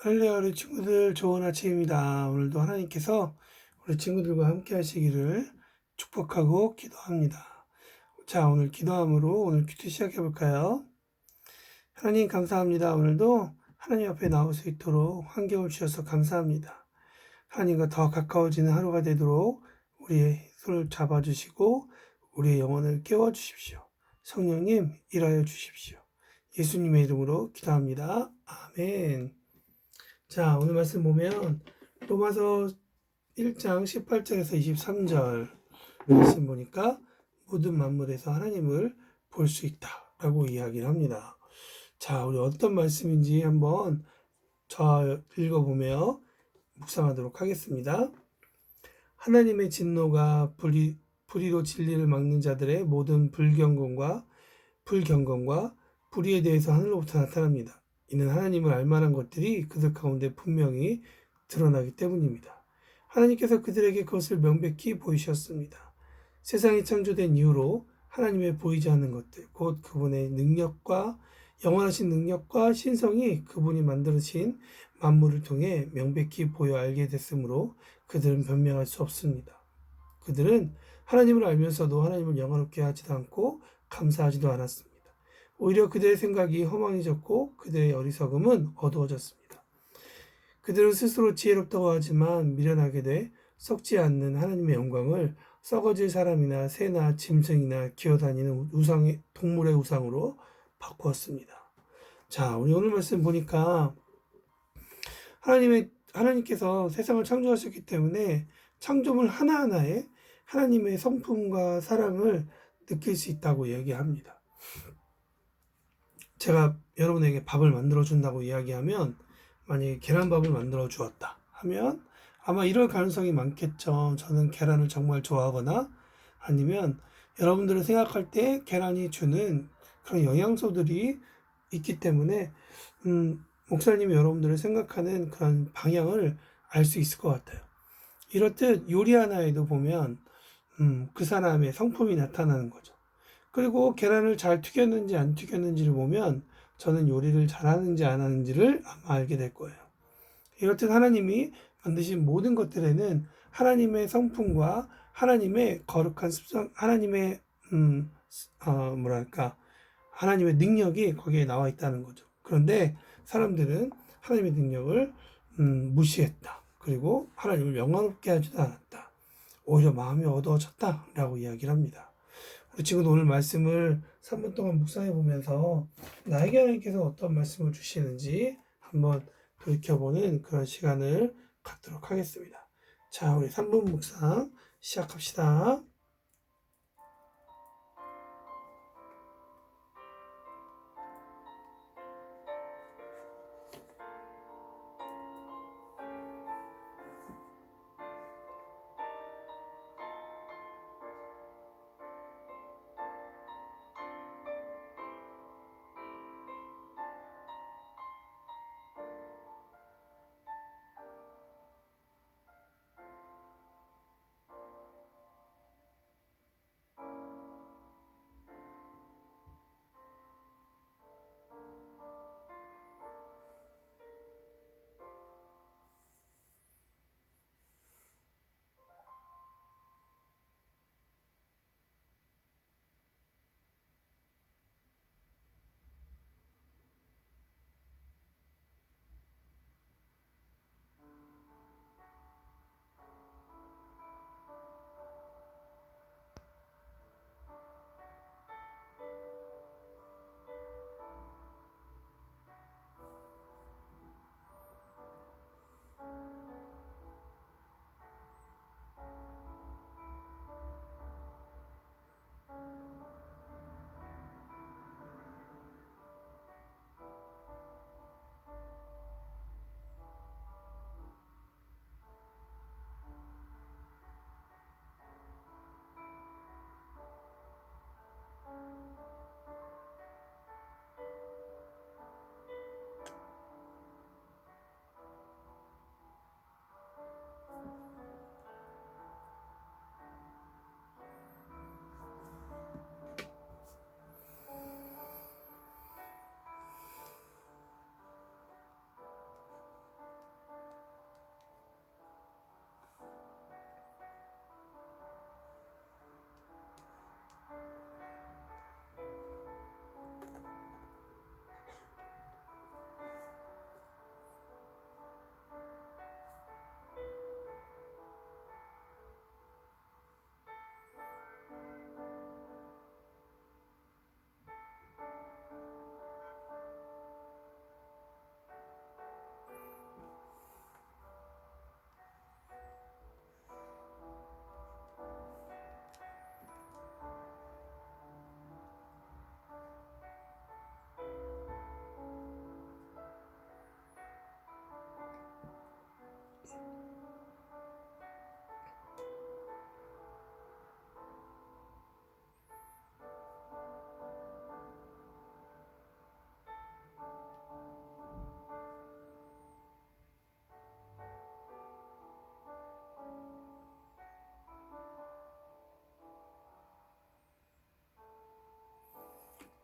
할렐루야, 우리 친구들 좋은 아침입니다. 오늘도 하나님께서 우리 친구들과 함께 하시기를 축복하고 기도합니다. 자, 오늘 기도함으로 오늘 큐티 시작해 볼까요? 하나님 감사합니다. 오늘도 하나님 앞에 나올 수 있도록 환경을 주셔서 감사합니다. 하나님과 더 가까워지는 하루가 되도록 우리의 손을 잡아주시고 우리의 영혼을 깨워주십시오. 성령님 일하여 주십시오. 예수님의 이름으로 기도합니다. 아멘. 자, 오늘 말씀 보면 로마서 1장 18절에서 23절 말씀 보니까 모든 만물에서 하나님을 볼 수 있다라고 이야기를 합니다. 자, 우리 어떤 말씀인지 한번 읽어보며 묵상하도록 하겠습니다. 하나님의 진노가 불의로 진리를 막는 자들의 모든 불경건과 불의에 대해서 하늘로부터 나타납니다. 이는 하나님을 알만한 것들이 그들 가운데 분명히 드러나기 때문입니다. 하나님께서 그들에게 그것을 명백히 보이셨습니다. 세상이 창조된 이후로 하나님의 보이지 않는 것들, 곧 그분의 능력과 영원하신 능력과 신성이 그분이 만드신 만물을 통해 명백히 보여 알게 됐으므로 그들은 변명할 수 없습니다. 그들은 하나님을 알면서도 하나님을 영화롭게 하지도 않고 감사하지도 않았습니다. 오히려 그들의 생각이 허망해졌고 그들의 어리석음은 어두워졌습니다. 그들은 스스로 지혜롭다고 하지만 미련하게 돼 썩지 않는 하나님의 영광을 썩어질 사람이나 새나 짐승이나 기어다니는 동물의 우상으로 바꾸었습니다. 자, 우리 오늘 말씀 보니까 하나님께서 세상을 창조하셨기 때문에 창조물 하나하나에 하나님의 성품과 사랑을 느낄 수 있다고 얘기합니다. 제가 여러분에게 밥을 만들어 준다고 이야기하면 만약에 계란밥을 만들어 주었다 하면 아마 이럴 가능성이 많겠죠. 저는 계란을 정말 좋아하거나 아니면 여러분들을 생각할 때 계란이 주는 그런 영양소들이 있기 때문에 목사님이 여러분들을 생각하는 그런 방향을 알 수 있을 것 같아요. 이렇듯 요리 하나에도 보면 그 사람의 성품이 나타나는 거죠. 그리고 계란을 잘 튀겼는지 안 튀겼는지를 보면 저는 요리를 잘하는지 안 하는지를 아마 알게 될 거예요. 이렇듯 하나님이 만드신 모든 것들에는 하나님의 성품과 하나님의 거룩한 습성, 하나님의 하나님의 능력이 거기에 나와 있다는 거죠. 그런데 사람들은 하나님의 능력을 무시했다. 그리고 하나님을 영화롭게 하지도 않았다. 오히려 마음이 어두워졌다라고 이야기를 합니다. 우리 친구도 오늘 말씀을 3분 동안 묵상해 보면서 나에게 하나님께서 어떤 말씀을 주시는지 한번 돌이켜보는 그런 시간을 갖도록 하겠습니다. 자, 우리 3분 묵상 시작합시다.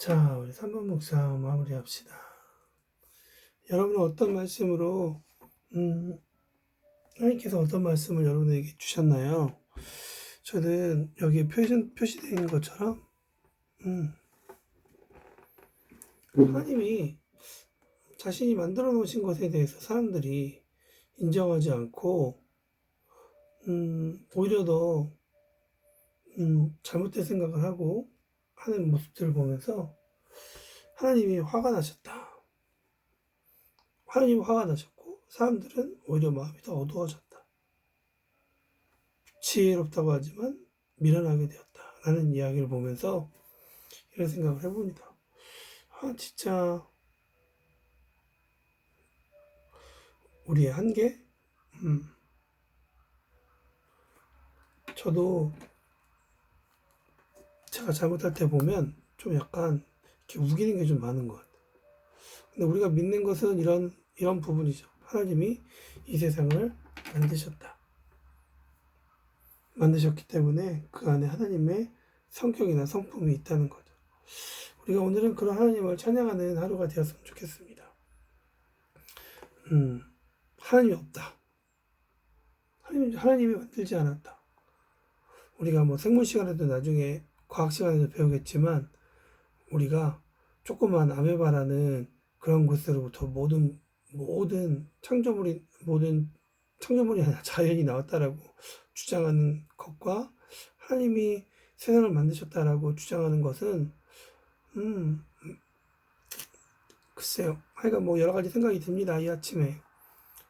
자, 우리 3번 묵상 마무리합시다. 여러분은 어떤 말씀으로, 하나님께서 어떤 말씀을 여러분에게 주셨나요? 저는 여기에 표시되어 있는 것처럼, 하나님이 자신이 만들어 놓으신 것에 대해서 사람들이 인정하지 않고, 오히려 더, 잘못된 생각을 하고 하는 모습들을 보면서 하나님이 화가 나셨다. 하나님이 화가 나셨고, 사람들은 오히려 마음이 더 어두워졌다. 지혜롭다고 하지만 미련하게 되었다. 라는 이야기를 보면서 이런 생각을 해봅니다. 진짜 우리의 한계? 저도 제가 잘못할 때 보면 좀 약간 이렇게 우기는 게 좀 많은 것 같아요. 근데 우리가 믿는 것은 이런 부분이죠. 하나님이 이 세상을 만드셨기 때문에 그 안에 하나님의 성격이나 성품이 있다는 거죠. 우리가 오늘은 그런 하나님을 찬양하는 하루가 되었으면 좋겠습니다. 하나님이 없다. 하나님이 만들지 않았다. 우리가 뭐 생물 시간에도 나중에 과학 시간에도 배우겠지만 우리가 조그만 아메바라는 그런 곳으로부터 모든 창조물이 아니라 자연이 나왔다라고 주장하는 것과 하나님이 세상을 만드셨다라고 주장하는 것은 글쎄요. 하여간 뭐 여러 가지 생각이 듭니다. 이 아침에.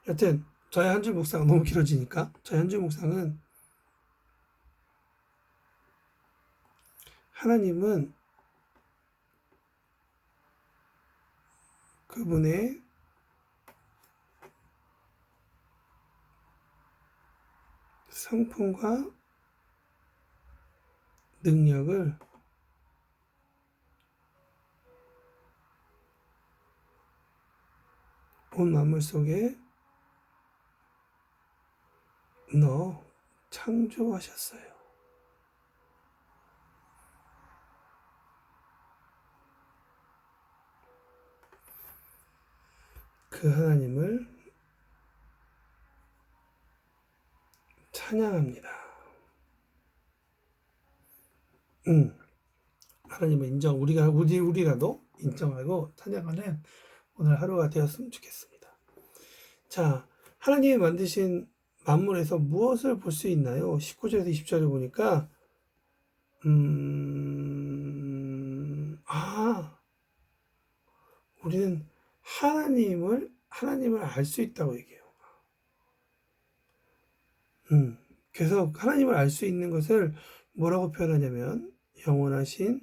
여튼 저의 한 줄 묵상 너무 길어지니까 저의 한 줄 묵상은 하나님은 그분의 성품과 능력을 온 만물 속에 넣어 창조하셨어요. 그 하나님을 찬양합니다. 하나님을 우리라도 인정하고 찬양하는 오늘 하루가 되었으면 좋겠습니다. 자, 하나님이 만드신 만물에서 무엇을 볼 수 있나요? 19절에서 20절을 보니까 우리는 하나님을 알 수 있다고 얘기해요. 그래서 하나님을 알 수 있는 것을 뭐라고 표현하냐면 영원하신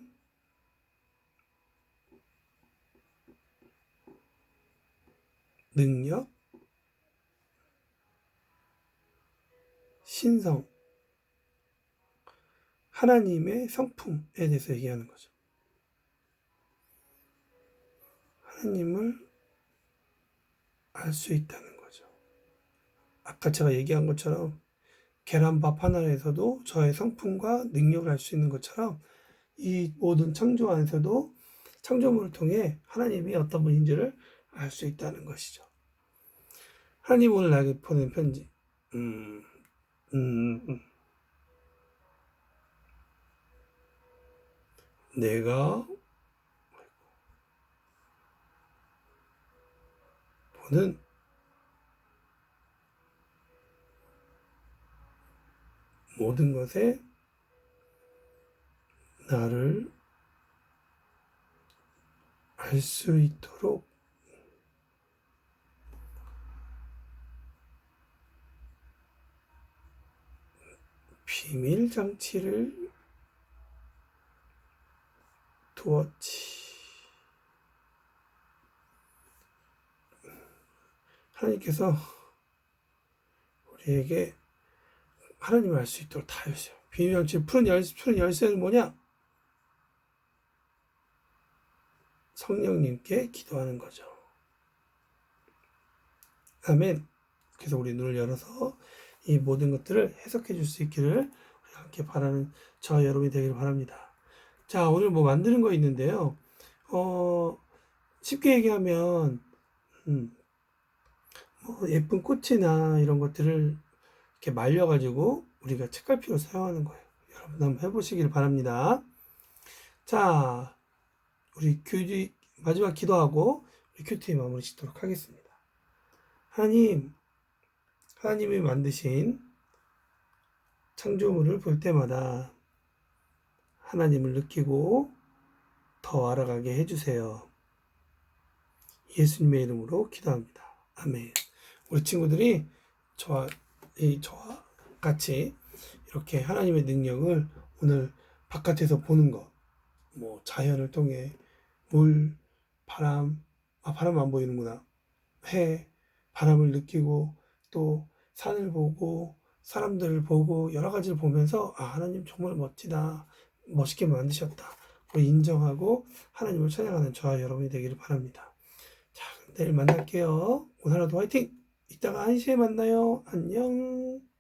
능력, 신성, 하나님의 성품에 대해서 얘기하는 거죠. 하나님을 알 수 있다는 거죠. 아까 제가 얘기한 것처럼 계란밥 하나에서도 저의 성품과 능력을 알 수 있는 것처럼 이 모든 창조 안에서도 창조물을 통해 하나님이 어떤 분인지를 알 수 있다는 것이죠. 하나님 오늘 나에게 보낸 편지. 내가 보는 모든 것에 나를 알 수 있도록 비밀 장치를 두었지. 하나님께서 우리에게 하나님을 알 수 있도록 다 해주세요. 비밀 장치 푸른 열쇠는 뭐냐? 성령님께 기도하는 거죠. 아멘. 그래서 우리 눈을 열어서 이 모든 것들을 해석해 줄 수 있기를 함께 바라는 저와 여러분이 되기를 바랍니다. 자, 오늘 뭐 만드는 거 있는데요. 쉽게 얘기하면 뭐 예쁜 꽃이나 이런 것들을 이렇게 말려가지고 우리가 책갈피로 사용하는 거예요. 여러분 한번 해보시길 바랍니다. 자, 우리 마지막 기도하고 우리 큐티 마무리 짓도록 하겠습니다. 하나님이 만드신 창조물을 볼 때마다 하나님을 느끼고 더 알아가게 해주세요. 예수님의 이름으로 기도합니다. 아멘. 우리 친구들이 저와 같이 이렇게 하나님의 능력을 오늘 바깥에서 보는 것, 뭐 자연을 통해 물, 바람, 바람 안 보이는구나. 해, 바람을 느끼고 또 산을 보고 사람들을 보고 여러 가지를 보면서 하나님 정말 멋지다. 멋있게 만드셨다. 인정하고 하나님을 찬양하는 저와 여러분이 되기를 바랍니다. 자, 내일 만날게요. 오늘 하루도 화이팅! 이따가 1시에 만나요. 안녕.